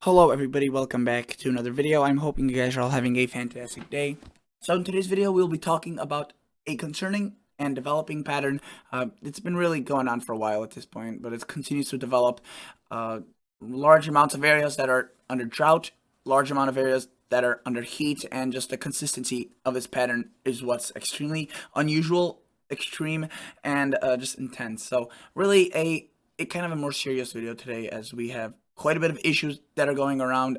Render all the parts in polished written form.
Hello everybody, welcome back to another video. I'm hoping you guys are all having a fantastic day. So in today's video, we'll be talking about a concerning and developing pattern. It's been really going on for a while at this point, but it continues to develop. Large amounts of areas that are under drought, large amount of areas that are under heat, and just the consistency of this pattern is what's extremely unusual, extreme, and just intense. So really a kind of a more serious video today, as we have quite a bit of issues that are going around.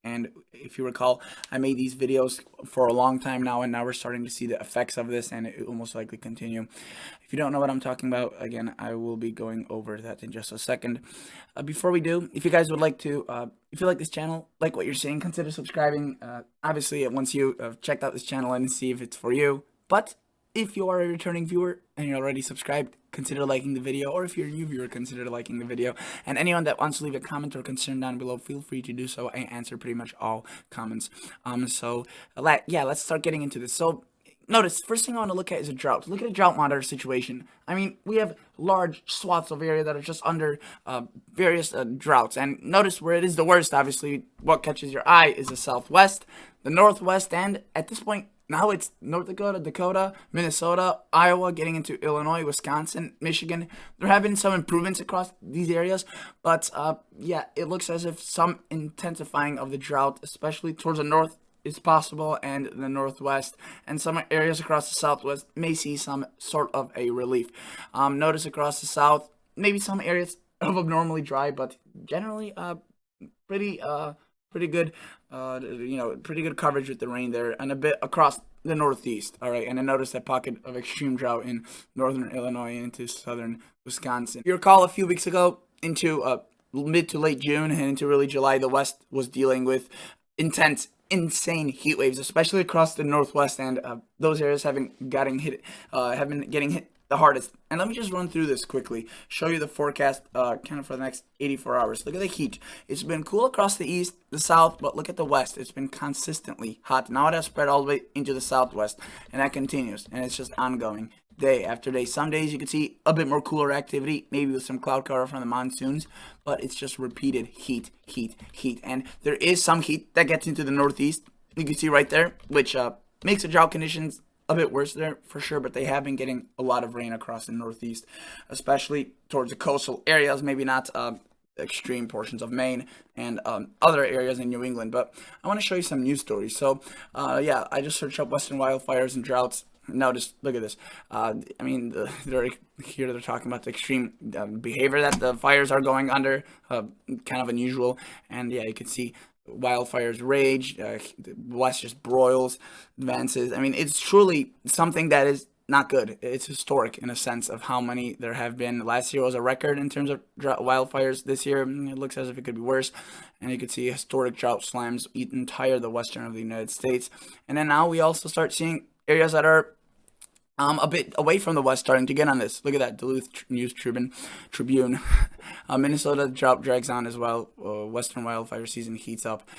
And if you recall, I made these videos for a long time now, and now we're starting to see the effects of this, and it will most likely continue. If you don't know what I'm talking about, again, I will be going over that in just a second. Before we do, if you guys would like to, if you like this channel, like what you're seeing, consider subscribing. Obviously, once you have checked out this channel and see if it's for you. But if you are a returning viewer and you're already subscribed, consider liking the video, or if you're a new viewer, consider liking the video. And anyone that wants to leave a comment or concern down below, feel free to do so. I answer pretty much all comments. Let's start getting into this. So notice, first thing I want to look at is a drought. Look at a drought monitor situation. I mean, we have large swaths of area that are just under various droughts. And notice where it is the worst, obviously, what catches your eye is the southwest, the northwest, and at this point, now it's North Dakota, Minnesota, Iowa, getting into Illinois, Wisconsin, Michigan. There have been some improvements across these areas, but yeah, it looks as if some intensifying of the drought, especially towards the north, is possible, and the northwest, and some areas across the southwest may see some sort of a relief. Notice across the south, maybe some areas of abnormally dry, but generally pretty good, pretty good coverage with the rain there, and a bit across the northeast. All right, and then notice that pocket of extreme drought in northern Illinois into southern Wisconsin. If you recall, a few weeks ago, into mid to late June and into really July, the West was dealing with intense, insane heat waves, especially across the northwest, and those areas have been getting hit the hardest. And let me just run through this quickly, show you the forecast kind of for the next 84 hours. Look at the heat. It's been cool across the east, the south, but look at the west. It's been consistently hot. Now it has spread all the way into the southwest, and that continues, and it's just ongoing day after day. Some days you can see a bit more cooler activity, maybe with some cloud cover from the monsoons, but it's just repeated heat. And there is some heat that gets into the northeast. You can see right there, which makes the drought conditions a bit worse there for sure, but they have been getting a lot of rain across the northeast, especially towards the coastal areas, maybe not extreme portions of Maine and other areas in New England. But I want to show you some news stories. So yeah, I just searched up Western wildfires and droughts. Notice, look at this. They're talking about the extreme behavior that the fires are going under, kind of unusual. And yeah, you can see wildfires rage, the West just broils, advances. I mean, it's truly something that is not good. It's historic in a sense of how many there have been. Last year was a record in terms of wildfires. This year, it looks as if it could be worse. And you could see historic drought slams entire the western of the United States. And then now we also start seeing areas that are a bit away from the west starting to get on this. Look at that, Duluth News Tribune. Minnesota drought drags on as well. Western wildfire season heats up.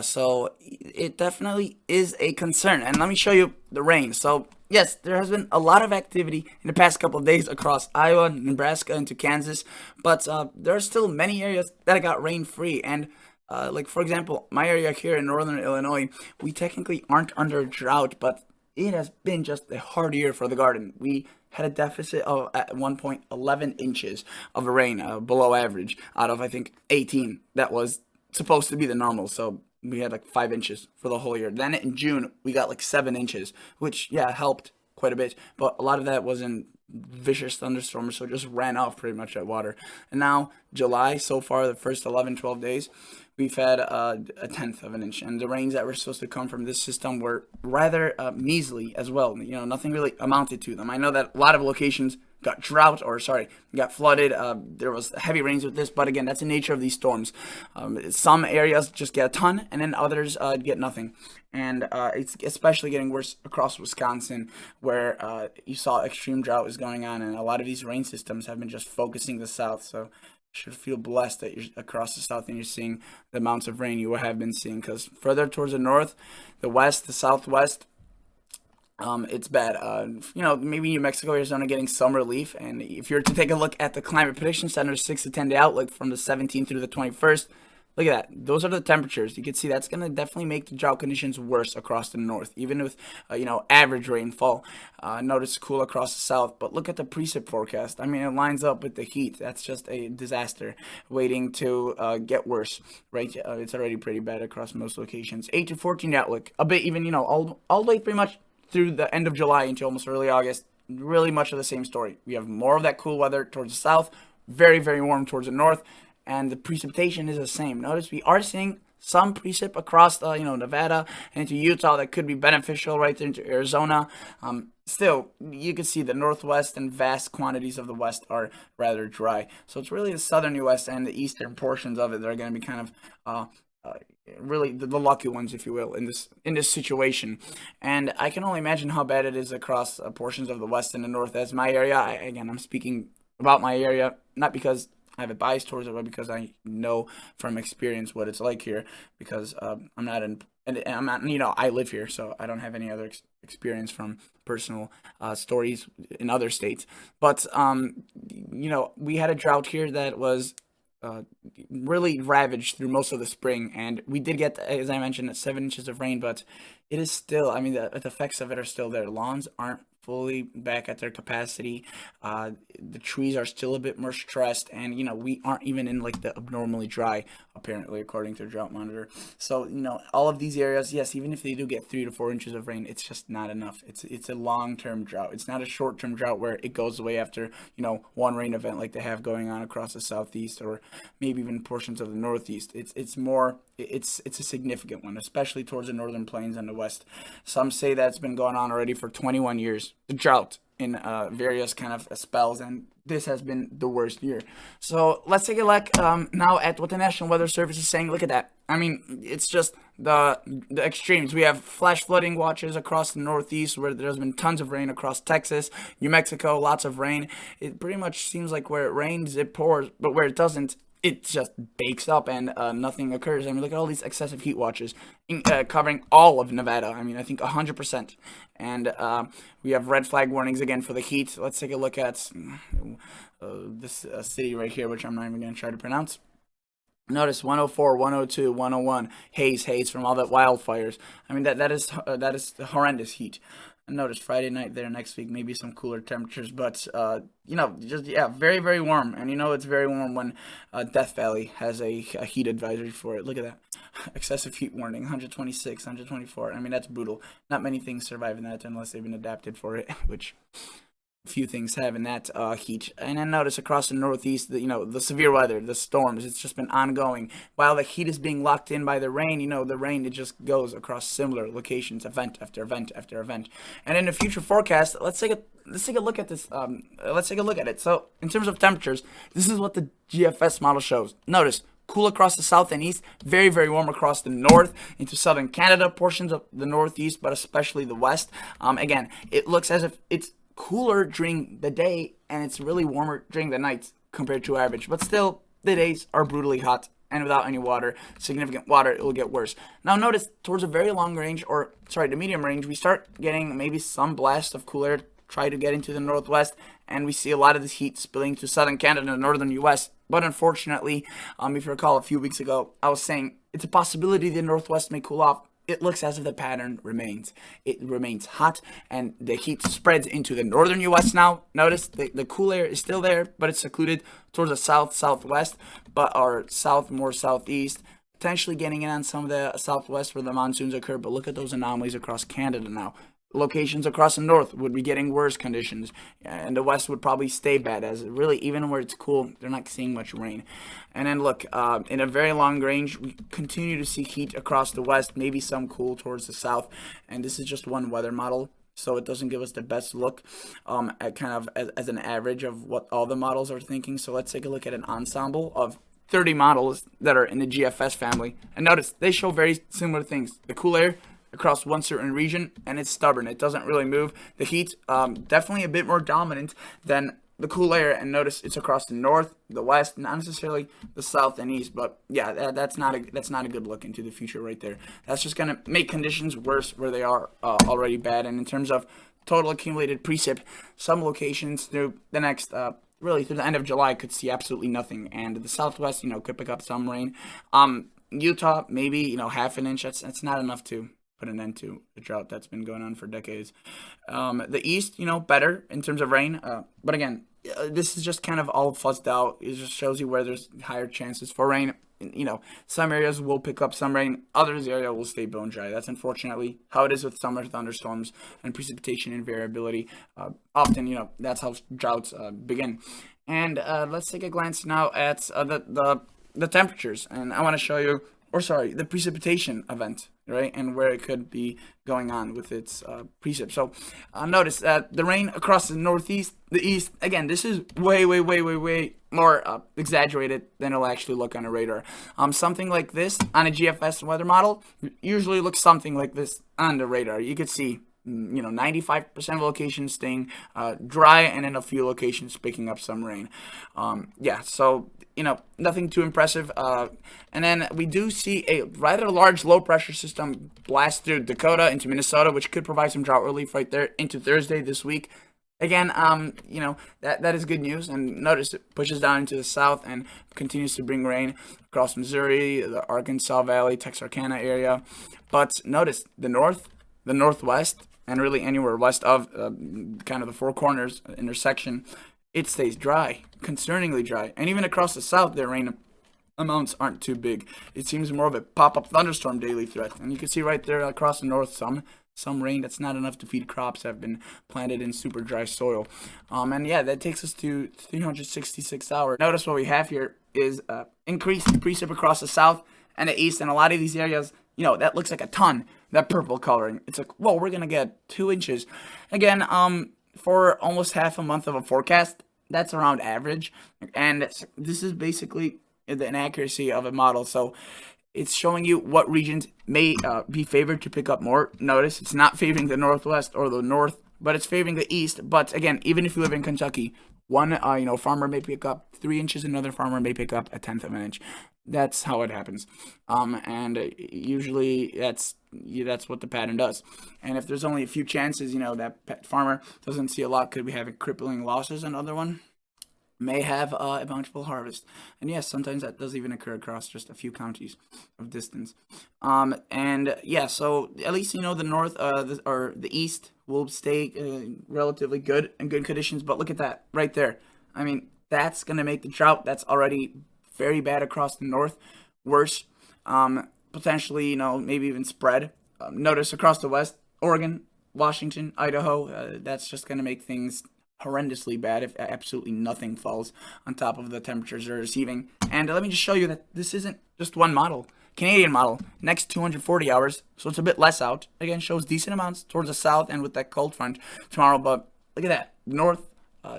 So it definitely is a concern. And let me show you the rain. So yes, there has been a lot of activity in the past couple of days across Iowa, Nebraska, into Kansas. But there are still many areas that got rain free. And like, for example, my area here in northern Illinois, we technically aren't under drought, but it has been just a hard year for the garden. We had a deficit of at one point 11 inches of rain, below average, out of I think 18 that was supposed to be the normal. So we had like 5 inches for the whole year. Then in June we got like 7 inches, which yeah helped quite a bit, but a lot of that was in vicious thunderstorms, so it just ran off pretty much that water. And now July, so far the first 11-12 days, we've had a tenth of an inch, and the rains that were supposed to come from this system were rather measly as well. You know, nothing really amounted to them. I know that a lot of locations got got flooded. There was heavy rains with this, but again, that's the nature of these storms. Some areas just get a ton, and then others get nothing. And it's especially getting worse across Wisconsin, where you saw extreme drought is going on, and a lot of these rain systems have been just focusing the south. So you should feel blessed that you're across the south and you're seeing the amounts of rain you have been seeing, because further towards the north, the west, the southwest, it's bad. Maybe New Mexico, Arizona getting some relief. And if you're to take a look at the Climate Prediction Center's 6 to 10 day outlook from the 17th through the 21st, Look at that. Those are the temperatures. You can see that's going to definitely make the drought conditions worse across the north, even with, average rainfall. Notice cool across the south. But look at the precip forecast. I mean, it lines up with the heat. That's just a disaster waiting to get worse, right? It's already pretty bad across most locations. 8 to 14 outlook. A bit even, all the way pretty much through the end of July into almost early August. Really much of the same story. We have more of that cool weather towards the south, very, very warm towards the north, and the precipitation is the same. Notice we are seeing some precip across the, Nevada and into Utah that could be beneficial right there into Arizona. Still, you can see the northwest and vast quantities of the west are rather dry. So it's really the southern U.S. and the eastern portions of it that are going to be kind of really the lucky ones, if you will, in this situation. And I can only imagine how bad it is across portions of the west and the north. As my area, I'm speaking about my area, not because I have a bias towards it, but because I know from experience what it's like here. Because I'm not in, and I'm not, I live here, so I don't have any other experience from personal stories in other states. But we had a drought here that was really ravaged through most of the spring, and we did get, as I mentioned, 7 inches of rain, but it is still, I mean, the effects of it are still there. Lawns aren't fully back at their capacity. The trees are still a bit more stressed, and we aren't even in like the abnormally dry, apparently, according to the drought monitor. So all of these areas, yes, even if they do get 3 to 4 inches of rain, it's just not enough. It's a long-term drought. It's not a short-term drought where it goes away after one rain event like they have going on across the southeast or maybe even portions of the northeast. It's more. It's a significant one, especially towards the northern plains and the west. Some say that's been going on already for 21 years. The drought in various kind of spells, and this has been the worst year. So let's take a look now at what the National Weather Service is saying. Look at that. I mean, it's just the extremes. We have flash flooding watches across the northeast where there's been tons of rain across Texas, New Mexico, lots of rain. It pretty much seems like where it rains, it pours, but where it doesn't, it just bakes up and nothing occurs. I mean, look at all these excessive heat watches covering all of Nevada. I mean, I think 100%. And we have red flag warnings again for the heat. Let's take a look at this city right here, which I'm not even going to try to pronounce. Notice 104, 102, 101, haze from all that wildfires. I mean, that is horrendous heat. Notice Friday night there next week, maybe some cooler temperatures, but very, very warm. And it's very warm when Death Valley has a heat advisory for it. Look at that. Excessive heat warning, 126, 124. I mean, that's brutal. Not many things survive in that unless they've been adapted for it, which few things have in that heat. And then notice across the northeast, the severe weather, the storms, it's just been ongoing. While the heat is being locked in by the rain, the rain, it just goes across similar locations, event after event after event. And in the future forecast, let's take a look at this. Let's take a look at it. So in terms of temperatures, this is what the GFS model shows. Notice cool across the south and east, very, very warm across the north into southern Canada, portions of the northeast, but especially the west. Again, it looks as if it's cooler during the day and it's really warmer during the nights compared to average, but still the days are brutally hot, and without any water, significant water, it will get worse. Now notice towards a very long range, the medium range, we start getting maybe some blast of cool air try to get into the northwest, and we see a lot of this heat spilling to southern Canada and northern US. But unfortunately, if you recall a few weeks ago, I was saying it's a possibility the northwest may cool off. It looks as if the pattern remains. It remains hot, and the heat spreads into the northern U.S. now. Notice the cool air is still there, but it's secluded towards the southwest, or more southeast, potentially getting in on some of the southwest where the monsoons occur. But look at those anomalies across Canada now. Locations across the north would be getting worse conditions, and the west would probably stay bad, as really even where it's cool, they're not seeing much rain. And then look, in a very long range, we continue to see heat across the west, maybe some cool towards the south, and this is just one weather model, so it doesn't give us the best look at kind of as an average of what all the models are thinking. So let's take a look at an ensemble of 30 models that are in the GFS family, and notice they show very similar things. The cool air across one certain region, and it's stubborn. It doesn't really move. The heat, definitely a bit more dominant than the cool air, and notice it's across the north, the west, not necessarily the south and east. But yeah, that's not a good look into the future right there. That's just gonna make conditions worse where they are already bad. And in terms of total accumulated precip, some locations through the next really through the end of July could see absolutely nothing, and the Southwest, could pick up some rain. Utah, maybe, half an inch. That's not enough to put an end to the drought that's been going on for decades. The East, better in terms of rain. But again, this is just kind of all fuzzed out. It just shows you where there's higher chances for rain. Some areas will pick up some rain. Others area will stay bone dry. That's unfortunately how it is with summer thunderstorms and precipitation and variability. Often, that's how droughts begin. And let's take a glance now at the temperatures. And I want to show you, the precipitation event, right? And where it could be going on with its precip. So notice that the rain across the northeast, the east, again, this is way more exaggerated than it'll actually look on a radar. Something like this on a GFS weather model usually looks something like this on the radar. You could see 95% of locations staying dry, and in a few locations picking up some rain. So nothing too impressive. And then we do see a rather large low pressure system blast through Dakota into Minnesota, which could provide some drought relief right there into Thursday this week. Again, that is good news. And notice it pushes down into the south and continues to bring rain across Missouri, the Arkansas Valley, Texarkana area. But notice the north, the northwest, and really anywhere west of kind of the Four Corners intersection, it stays dry, concerningly dry. And even across the south, their rain amounts aren't too big. It seems more of a pop-up thunderstorm daily threat. And you can see right there across the north some rain that's not enough to feed crops that have been planted in super dry soil. And yeah, that takes us to 366 hours. Notice what we have here is increased precip across the south and the east, and a lot of these areas, that looks like a ton. That purple coloring, it's like, whoa, we're gonna get 2 inches. Again, for almost half a month of a forecast, that's around average, and this is basically the inaccuracy of a model. So it's showing you what regions may be favored to pick up more. Notice it's not favoring the northwest or the north, but it's favoring the east. But again, even if you live in Kentucky, one farmer may pick up 3 inches, another farmer may pick up 1/10 of an inch. That's how it happens, and usually that's what the pattern does. And if there's only a few chances, that farmer doesn't see a lot, could be having crippling losses. Another one may have a bountiful harvest. And yes, sometimes that does even occur across just a few counties of distance. And yeah, so at least the north or the east will stay relatively good in good conditions. But look at that right there. I mean, that's gonna make the drought that's already very bad across the north worse. Potentially, maybe even spread. Notice across the west, Oregon, Washington, Idaho. That's just gonna make things horrendously bad if absolutely nothing falls on top of the temperatures they're receiving. And let me just show you that this isn't just one model. Canadian model, next 240 hours, so it's a bit less out. Again, shows decent amounts towards the south and with that cold front tomorrow. But look at that, north,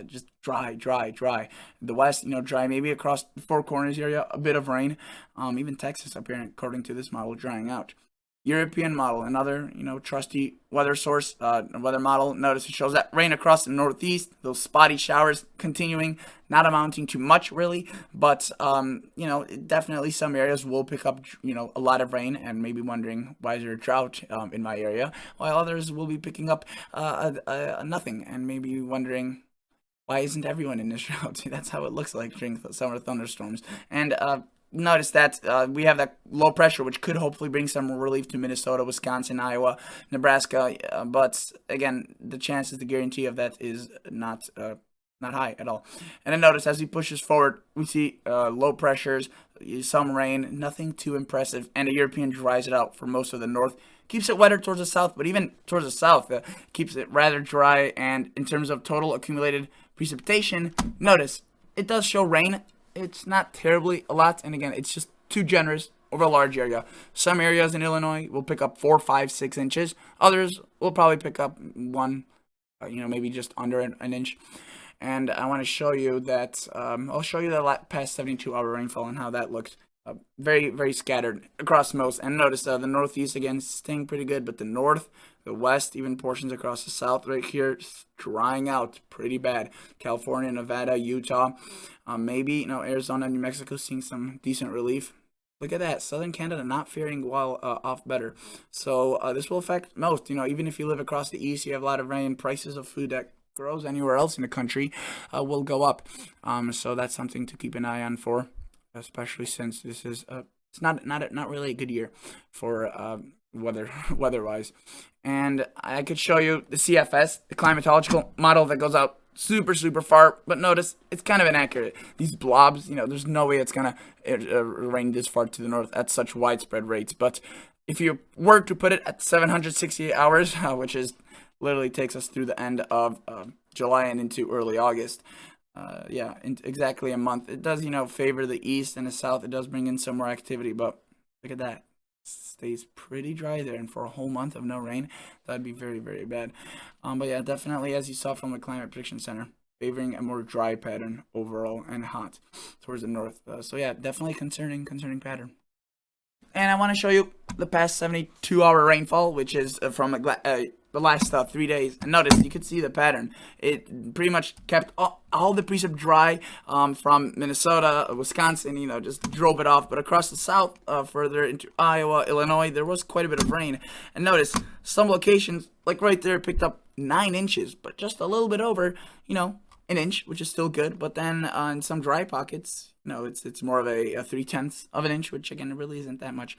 just dry. The west, dry. Maybe across the Four Corners area, a bit of rain. Even Texas up here, according to this model, drying out. European model, another trusty weather source, weather model. Notice it shows that rain across the northeast, those spotty showers continuing, not amounting to much really, but definitely some areas will pick up a lot of rain and maybe wondering why is there a drought in my area, while others will be picking up nothing and maybe wondering why isn't everyone in this drought. That's how it looks like during the summer thunderstorms. And notice that we have that low pressure, which could hopefully bring some relief to Minnesota, Wisconsin, Iowa, Nebraska. But again, the chances, the guarantee of that is not high at all. And then notice as he pushes forward, we see low pressures, some rain, nothing too impressive, and the European dries it out for most of the north. Keeps it wetter towards the south, but even towards the south, keeps it rather dry. And in terms of total accumulated precipitation, notice it does show rain. It's not terribly a lot, and again, it's just too generous over a large area. Some areas in Illinois will pick up 4, 5, 6 inches. Others will probably pick up 1, maybe just under an inch. And I want to show you that, I'll show you the past 72-hour rainfall and how that looks. Very, very scattered across most. And notice the northeast, again, staying pretty good, but the north, the west, even portions across the south right here, drying out pretty bad. California, Nevada, Utah, maybe, Arizona, New Mexico seeing some decent relief. Look at that. Southern Canada not faring well off better. So this will affect most. Even if you live across the east, you have a lot of rain. Prices of food that grows anywhere else in the country will go up. So that's something to keep an eye on for, especially since this is it's not really a good year for weather-wise. And I could show you the CFS, the climatological model that goes out super far, but notice it's kind of inaccurate. These blobs, there's no way it's gonna rain this far to the north at such widespread rates. But if you were to put it at 768 hours, which is literally takes us through the end of July and into early August, yeah, in exactly a month, it does favor the east and the south. It does bring in some more activity, but look at that. Stays pretty dry there, and for a whole month of no rain, that'd be very bad. But yeah, definitely, as you saw from the Climate Prediction Center, favoring a more dry pattern overall and hot towards the north. So yeah, definitely concerning pattern. And I want to show you the past 72-hour rainfall, which is from the last 3 days. And notice, you can see the pattern. It pretty much kept all the precip dry from Minnesota, Wisconsin, just drove it off. But across the south, further into Iowa, Illinois, there was quite a bit of rain. And notice, some locations, like right there, picked up 9 inches, but just a little bit over, an inch, which is still good. But then in some dry pockets, it's more of a 3/10 of an inch, which again really isn't that much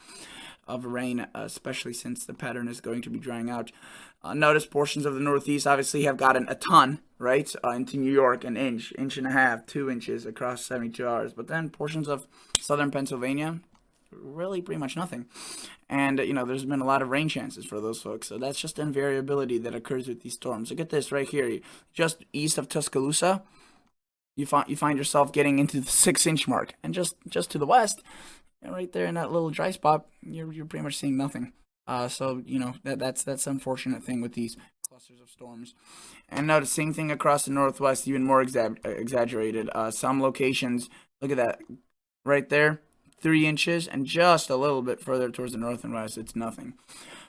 of rain, especially since the pattern is going to be drying out. Notice portions of the Northeast obviously have gotten a ton, right? Into New York, an inch and a half, 2 inches across 72 hours. But then portions of southern Pennsylvania, really pretty much nothing. And there's been a lot of rain chances for those folks. So that's just an variability that occurs with these storms. Look at this right here, just east of Tuscaloosa. You find yourself getting into the 6-inch mark, and just to the west, right there in that little dry spot, you're pretty much seeing nothing. So that's the unfortunate thing with these clusters of storms. And notice same thing across the northwest, even more exaggerated. Some locations, look at that right there, 3 inches, and just a little bit further towards the north and west, it's nothing.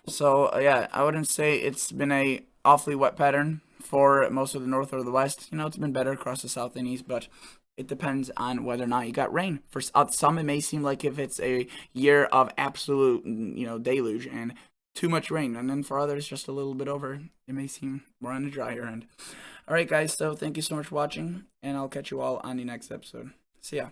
So yeah, I wouldn't say it's been a awfully wet pattern for most of the north or the west. It's been better across the south and east, but it depends on whether or not you got rain. For some, it may seem like if it's a year of absolute, deluge and too much rain. And then for others, just a little bit over, it may seem more on the drier end. All right, guys, so thank you so much for watching, and I'll catch you all on the next episode. See ya.